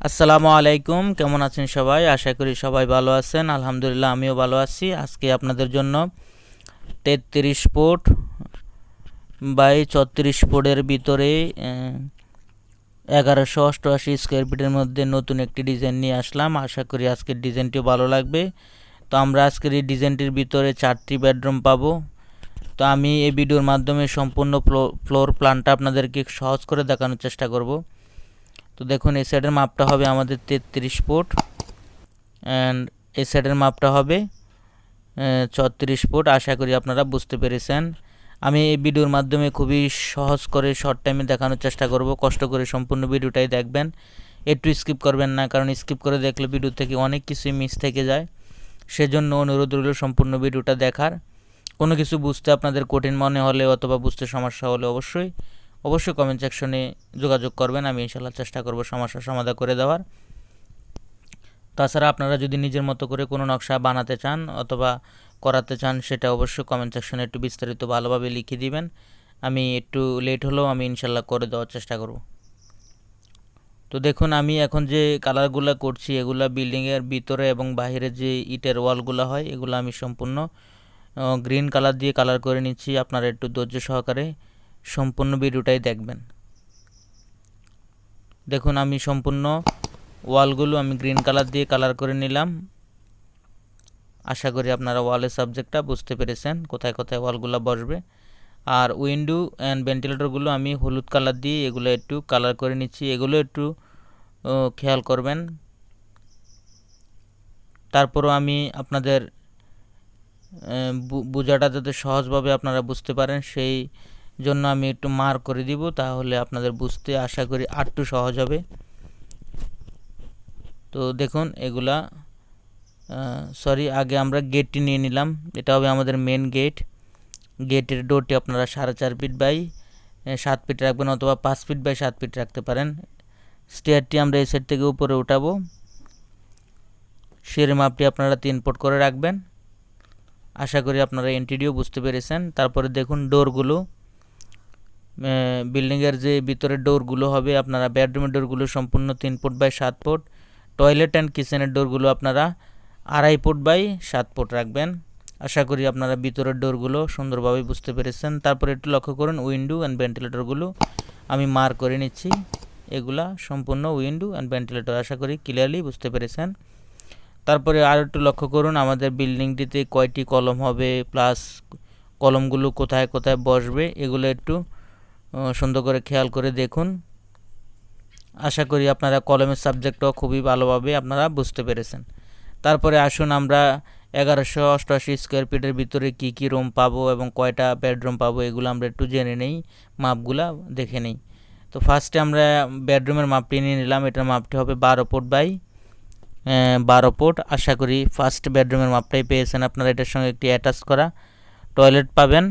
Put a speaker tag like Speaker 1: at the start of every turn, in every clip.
Speaker 1: আসসালামু আলাইকুম, কেমন আছেন সবাই? আশা করি সবাই ভালো আছেন। আলহামদুলিল্লাহ আমিও ভালো আছি। আজকে আপনাদের জন্য 33 ফুট বাই 34 ফুটের ভিতরে 1188 স্কোয়ার ফিটের মধ্যে নতুন একটি ডিজাইন নিয়ে আসলাম। আশা করি আজকের ডিজাইনটিও ভালো লাগবে। তো আমরা আজকের এই ডিজাইনটির ভিতরে 4টি বেডরুম পাবো। তো আমি এই ভিডিওর মাধ্যমে সম্পূর্ণ ফ্লোর প্ল্যানটা আপনাদেরকে সহজ করে দেখানোর চেষ্টা করব। তো দেখুন, এই সাইডের মাপটা হবে আমাদের 33 ফুট অ্যান্ড এই সাইডের মাপটা হবে 34 ফুট। আশা করি আপনারা বুঝতে পেরেছেন। আমি এই ভিডিওর মাধ্যমে খুবই সহজ করে শর্ট টাইমে দেখানোর চেষ্টা করব। কষ্ট করে সম্পূর্ণ ভিডিওটাই দেখবেন, একটু স্কিপ করবেন না, কারণ স্কিপ করে দেখলে ভিডিও থেকে অনেক কিছুই মিস থেকে যায়। সেজন্য অনুরোধ রইল সম্পূর্ণ ভিডিওটা দেখার। কোনো কিছু বুঝতে আপনাদের কঠিন মনে হলে অথবা বুঝতে সমস্যা হলে অবশ্যই কমেন্ট সেকশনে যোগাযোগ করবেন। আমি ইনশাল্লাহ চেষ্টা করব সমস্যার সমাধান করে দেওয়ার। তাছাড়া আপনারা যদি নিজের মতো করে কোনো নকশা বানাতে চান অথবা করাতে চান, সেটা অবশ্যই কমেন্ট সেকশনে একটু বিস্তারিত ভালোভাবে লিখে দিবেন। আমি একটু লেট হলেও আমি ইনশাল্লাহ করে দেওয়ার চেষ্টা করব। তো দেখুন, আমি এখন যে কালারগুলো করছি এগুলা বিল্ডিংয়ের ভিতরে এবং বাইরে যে ইটের ওয়ালগুলো হয় এগুলো আমি সম্পূর্ণ গ্রিন কালার দিয়ে কালার করে নিচ্ছি। আপনারা একটু ধৈর্য সহকারে সম্পূর্ণ ভিডিওটাই দেখবেন। দেখুন, আমি সম্পূর্ণ ওয়ালগুলো আমি গ্রিন কালার দিয়ে কালার করে নিলাম। আশা করি আপনারা ওয়ালের সাবজেক্টটা বুঝতে পেরেছেন, কোথায় কোথায় ওয়ালগুলো বসবে। আর উইন্ডো অ্যান্ড ভেন্টিলেটরগুলো আমি হলুদ কালার দিয়ে এগুলো একটু কালার করে নিচ্ছি, এগুলো একটু খেয়াল করবেন। তারপরও আমি আপনাদের বোঝাটা যাতে সহজভাবে আপনারা বুঝতে পারেন সেই জন্য আমি একটু মার্ক করে দিব, তাহলে আপনাদের বুঝতে আশা করি আরটু সহজ হবে। তো দেখুন এগুলা আগে আমরা গেটটি নিয়ে নিলাম। এটা হবে আমাদের মেন গেট। গেটের ডোরটি আপনারা 4.5 ফিট বাই 7 ফিট রাখবেন অথবা 5 ফিট বাই 7 ফিট রাখতে পারেন। স্টেয়ারটি আমরা এই সাইড থেকে উপরে উঠাবো। সিঁড়ির মাপটি আপনারা 3 ফুট করে রাখবেন। আশা করি আপনারা এন্ট্রিটিও বুঝতে পেরেছেন। তারপরে দেখুন ডোরগুলো, বিল্ডিংয়ের যে ভিতরে ডোরগুলো হবে, আপনারা বেডরুমের ডোরগুলো সম্পূর্ণ 3 foot by 7 foot, toilet and কিচেনের ডোরগুলো আপনারা 2.5 ফুট বাই 7 ফুট রাখবেন। আশা করি আপনারা ভিতরের ডোরগুলো সুন্দরভাবে বুঝতে পেরেছেন। তারপরে একটু লক্ষ্য করুন উইন্ডো অ্যান্ড ভেন্টিলেটরগুলো আমি মার্ক করে নিচ্ছি। এগুলা সম্পূর্ণ উইন্ডো অ্যান্ড ভেন্টিলেটর, আশা করি ক্লিয়ারলি বুঝতে পেরেছেন। তারপরে আর একটু লক্ষ্য করুন আমাদের বিল্ডিংটিতে কয়টি কলম হবে, প্লাস কলমগুলো কোথায় কোথায় বসবে, এগুলো একটু সুন্দর করে খেয়াল করে দেখুন। আশা করি আপনারা কলমের সাবজেক্টও খুবই ভালোভাবে আপনারা বুঝতে পেরেছেন। তারপরে আসুন আমরা 1188 স্কোয়ার ফিটের ভিতরে কি কি রুম পাবো এবং কয়টা বেডরুম পাবো এগুলো আমরা একটু জেনে নেই, মাপগুলা দেখে নেই। তো ফার্স্টে আমরা বেডরুমের মাপটি নিয়ে নিলাম। এটার মাপটি হবে 12 ফুট বাই 12 ফুট। আশা করি ফার্স্ট বেডরুমের মাপটাই পেয়েছেন আপনারা। এটার সঙ্গে একটি অ্যাটাচ করা টয়লেট পাবেন।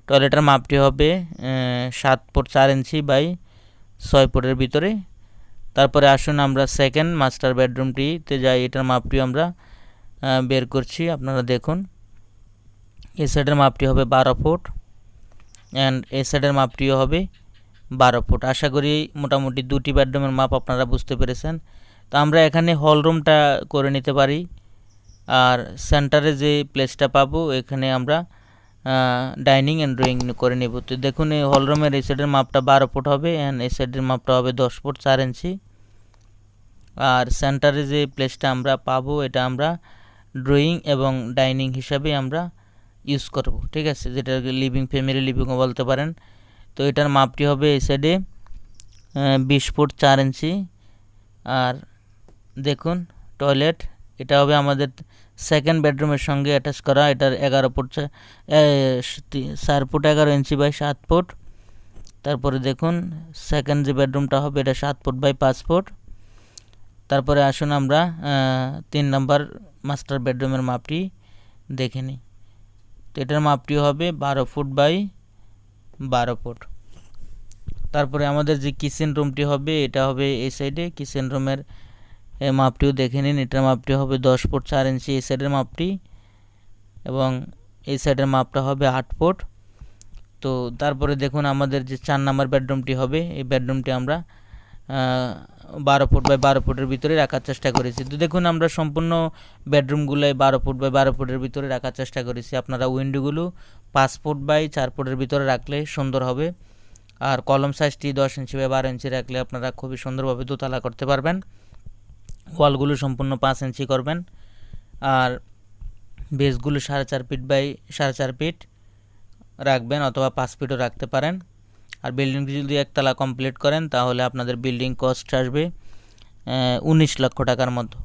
Speaker 1: টয়লেটের মাপটি হবে 7 ফুট 4 ইঞ্চি বাই 6 ফুটের ভিতরে। তারপরে আসুন আমরা সেকেন্ড মাস্টার বেডরুমটিতে যাই। এটার মাপটিও আমরা বের করছি, আপনারা দেখুন। এই সাইডের মাপটি হবে 12 ফুট অ্যান্ড এই সাইডের মাপটিও হবে 12 ফুট। আশা করি মোটামুটি দুটি বেডরুমের মাপ আপনারা বুঝতে পেরেছেন। তো আমরা এখানে হল রুমটা করে নিতে পারি। আর সেন্টারে যে প্লেসটা পাবো এখানে আমরা ডাইনিং অ্যান্ড ড্রয়িং করে নেব। তো দেখুন এই হল রুমের এই সাইডের মাপটা 12 ফুট হবে অ্যান্ড এই সাইডের মাপটা হবে 10 ফুট 4 ইঞ্চি। আর সেন্টারে যে প্লেসটা আমরা পাবো এটা আমরা ড্রয়িং এবং ডাইনিং হিসাবে আমরা ইউজ করব, ঠিক আছে, যেটা লিভিং ফ্যামিলি লিভিংও বলতে পারেন। তো এটার মাপটি হবে এই সাইডে 20 ফুট 4 ইঞ্চি। আর দেখুন টয়লেট, এটা হবে আমাদের সেকেন্ড বেডরুমের সঙ্গে অ্যাটাচ করা। এটার 4 ফুট 11 ইঞ্চি বাই 7 ফুট। তারপরে দেখুন সেকেন্ড যে বেডরুমটা হবে এটা 7 ফুট বাই 5 ফুট। তারপরে আসুন আমরা 3 নম্বর মাস্টার বেডরুমের মাপটি দেখে নিই। তো এটার মাপটি হবে 12 ফুট বাই 12 ফুট। তারপরে আমাদের যে কিচেন রুমটি হবে এটা হবে এই সাইডে। কিচেন রুমের মাপটিও দেখে নিন। এটার মাপটি হবে 10 ফুট 4 ইঞ্চি এই সাইডের মাপটি, এবং এই সাইডের মাপটা হবে 8 ফুট। তো তারপরে দেখুন আমাদের যে 4 নম্বর বেডরুমটি হবে এই বেডরুমটি আমরা 12 ফুট বাই 12 ফুটের ভিতরে রাখার চেষ্টা করেছি। তো দেখুন আমরা সম্পূর্ণ বেডরুমগুলোয় 12 ফুট বাই 12 ফুটের ভিতরে রাখার চেষ্টা করেছি। আপনারা উইন্ডোগুলো 5 ফুট বাই 4 ফুটের ভিতরে রাখলে সুন্দর হবে। আর কলম সাইজটি 10 ইঞ্চি বাই 12 ইঞ্চি রাখলে আপনারা খুবই সুন্দরভাবে দোতলা করতে পারবেন। ওয়ালগুলো সম্পূর্ণ 5 ইঞ্চি করবেন। আর বেসগুলো 4.5 ফিট বাই 4.5 ফিট রাখবেন, অথবা 5 ফিটও রাখতে পারেন। আর বিল্ডিংটি যদি একতলা কমপ্লিট করেন তাহলে আপনাদের বিল্ডিং কস্ট আসবে 19 লক্ষ টাকার মতো।